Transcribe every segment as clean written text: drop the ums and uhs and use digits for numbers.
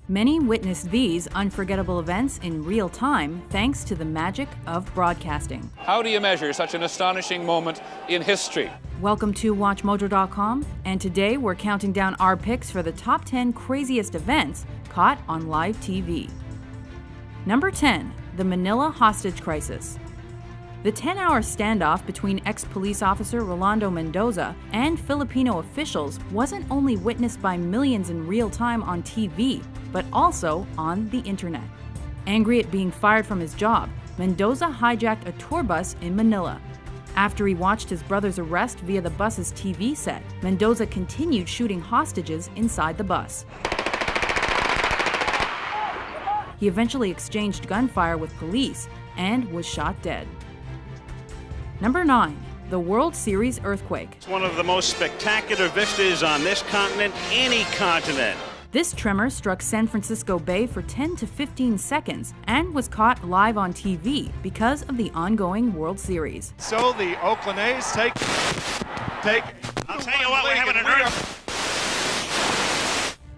Many witnessed these unforgettable events in real time thanks to the magic of broadcasting. How do you measure such an astonishing moment in history? Welcome to WatchMojo.com, and today we're counting down our picks for the top 10 craziest events caught on live TV. Number 10, the Manila hostage crisis. The 10-hour standoff between ex-police officer Rolando Mendoza and Filipino officials wasn't only witnessed by millions in real time on TV, but also on the internet. Angry at being fired from his job, Mendoza hijacked a tour bus in Manila. After he watched his brother's arrest via the bus's TV set, Mendoza continued shooting hostages inside the bus. He eventually exchanged gunfire with police and was shot dead. Number 9, the World Series earthquake. It's one of the most spectacular vistas on this continent, any continent. This tremor struck San Francisco Bay for 10 to 15 seconds and was caught live on TV because of the ongoing World Series. So the Oakland A's take. I'll tell you what, we're having an earthquake.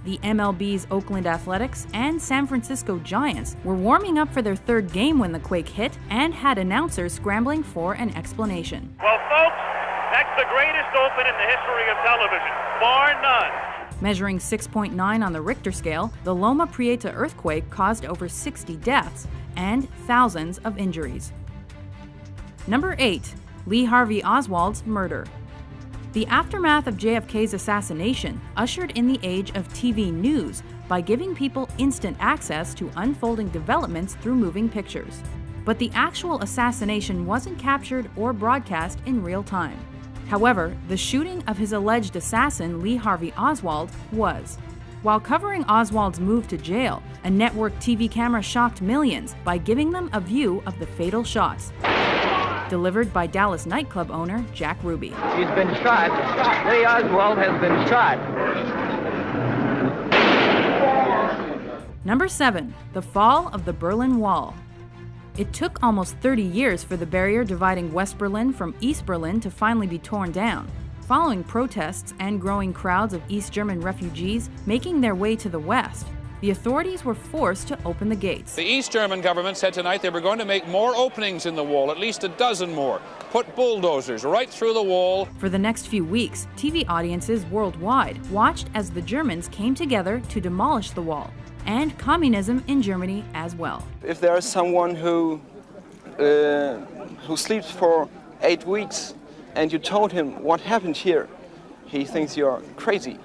The MLB's Oakland Athletics and San Francisco Giants were warming up for their third game when the quake hit and had announcers scrambling for an explanation. Well, folks, that's the greatest open in the history of television, bar none. Measuring 6.9 on the Richter scale, the Loma Prieta earthquake caused over 60 deaths and thousands of injuries. Number 8, Lee Harvey Oswald's murder. The aftermath of JFK's assassination ushered in the age of TV news by giving people instant access to unfolding developments through moving pictures. But the actual assassination wasn't captured or broadcast in real time. However, the shooting of his alleged assassin, Lee Harvey Oswald, was. While covering Oswald's move to jail, a network TV camera shocked millions by giving them a view of the fatal shots. Delivered by Dallas nightclub owner Jack Ruby. He's been shot. Lee Oswald has been shot. Number 7, the fall of the Berlin Wall. It took almost 30 years for the barrier dividing West Berlin from East Berlin to finally be torn down, following protests and growing crowds of East German refugees making their way to the West. The authorities were forced to open the gates. The East German government said tonight they were going to make more openings in the wall, at least a dozen more. Put bulldozers right through the wall. For the next few weeks, TV audiences worldwide watched as the Germans came together to demolish the wall, and communism in Germany as well. If there is someone who sleeps for 8 weeks and you told him what happened here, he thinks you're crazy.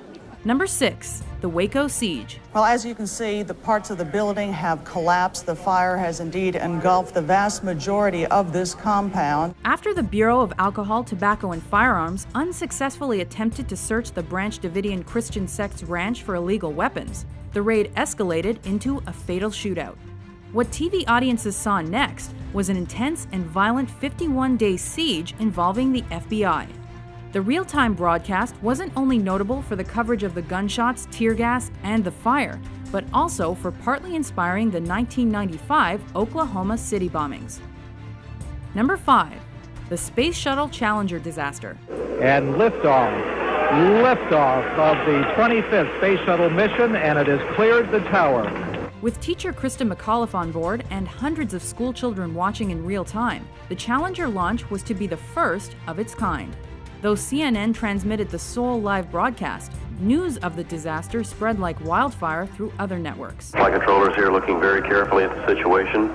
Number 6, the Waco siege. Well, as you can see, the parts of the building have collapsed. The fire has indeed engulfed the vast majority of this compound. After the Bureau of Alcohol, Tobacco, and Firearms unsuccessfully attempted to search the Branch Davidian Christian sect's ranch for illegal weapons, the raid escalated into a fatal shootout. What TV audiences saw next was an intense and violent 51-day siege involving the FBI. The real-time broadcast wasn't only notable for the coverage of the gunshots, tear gas, and the fire, but also for partly inspiring the 1995 Oklahoma City bombings. Number 5, the Space Shuttle Challenger disaster. And liftoff of the 25th Space Shuttle mission, and it has cleared the tower. With teacher Krista McAuliffe on board and hundreds of school children watching in real time, the Challenger launch was to be the first of its kind. Though CNN transmitted the sole live broadcast, news of the disaster spread like wildfire through other networks. Flight controllers here looking very carefully at the situation.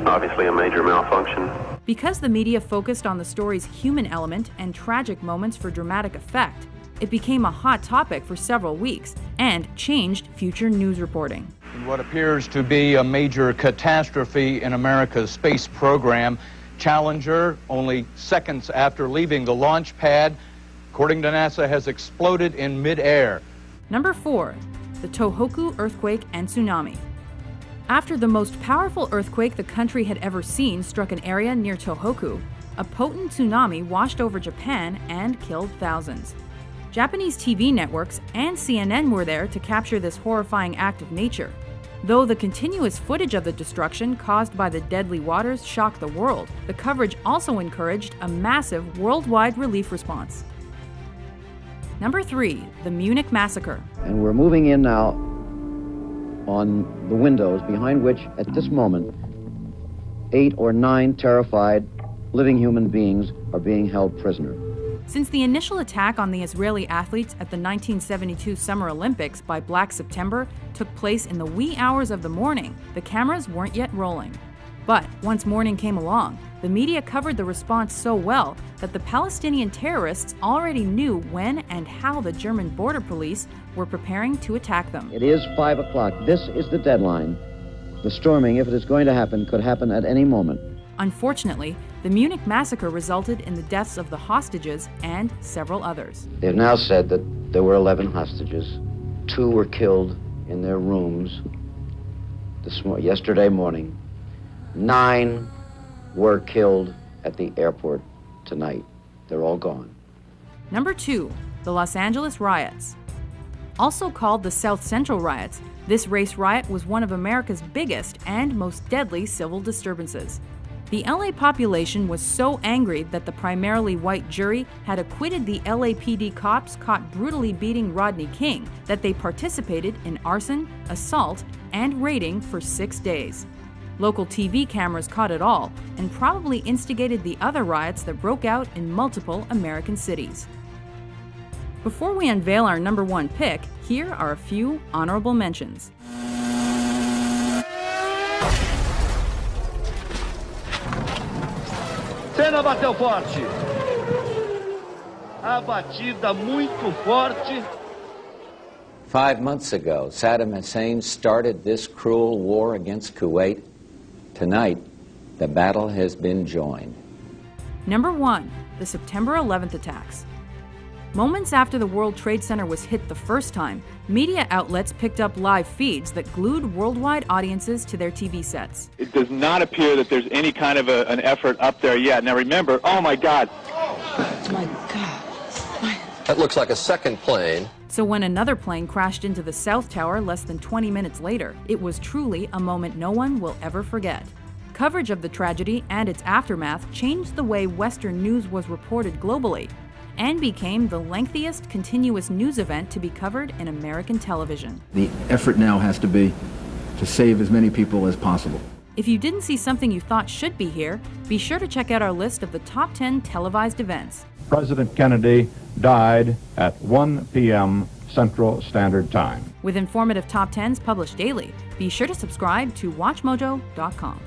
Obviously a major malfunction. Because the media focused on the story's human element and tragic moments for dramatic effect, it became a hot topic for several weeks and changed future news reporting. In what appears to be a major catastrophe in America's space program, Challenger, only seconds after leaving the launch pad, according to NASA, has exploded in mid-air. Number 4, the Tohoku earthquake and tsunami. After the most powerful earthquake the country had ever seen struck an area near Tohoku, a potent tsunami washed over Japan and killed thousands. Japanese TV networks and CNN were there to capture this horrifying act of nature. Though the continuous footage of the destruction caused by the deadly waters shocked the world, the coverage also encouraged a massive worldwide relief response. Number 3, the Munich Massacre. And we're moving in now on the windows behind which, at this moment, 8 or 9 terrified living human beings are being held prisoner. Since the initial attack on the Israeli athletes at the 1972 Summer Olympics by Black September took place in the wee hours of the morning, the cameras weren't yet rolling. But once morning came along, the media covered the response so well that the Palestinian terrorists already knew when and how the German border police were preparing to attack them. It is 5 o'clock. This is the deadline. The storming, if it is going to happen, could happen at any moment. Unfortunately, the Munich massacre resulted in the deaths of the hostages and several others. They have now said that there were 11 hostages. 2 were killed in their rooms yesterday morning. 9 were killed at the airport tonight. They're all gone. Number 2, the Los Angeles riots. Also called the South Central riots, this race riot was one of America's biggest and most deadly civil disturbances. The LA population was so angry that the primarily white jury had acquitted the LAPD cops caught brutally beating Rodney King that they participated in arson, assault, and raiding for 6 days. Local TV cameras caught it all and probably instigated the other riots that broke out in multiple American cities. Before we unveil our number 1 pick, here are a few honorable mentions. Senna bateu forte. A batida muito forte. 5 months ago, Saddam Hussein started this cruel war against Kuwait. Tonight, the battle has been joined. Number 1, the September 11th attacks. Moments after the World Trade Center was hit the first time, media outlets picked up live feeds that glued worldwide audiences to their TV sets. It does not appear that there's any kind of an effort up there yet. Now remember, oh my God. Oh my God. That looks like a second plane. So when another plane crashed into the South Tower less than 20 minutes later, it was truly a moment no one will ever forget. Coverage of the tragedy and its aftermath changed the way Western news was reported globally, and became the lengthiest continuous news event to be covered in American television. The effort now has to be to save as many people as possible. If you didn't see something you thought should be here, be sure to check out our list of the top 10 televised events. President Kennedy died at 1 p.m. Central Standard Time. With informative top 10s published daily, be sure to subscribe to WatchMojo.com.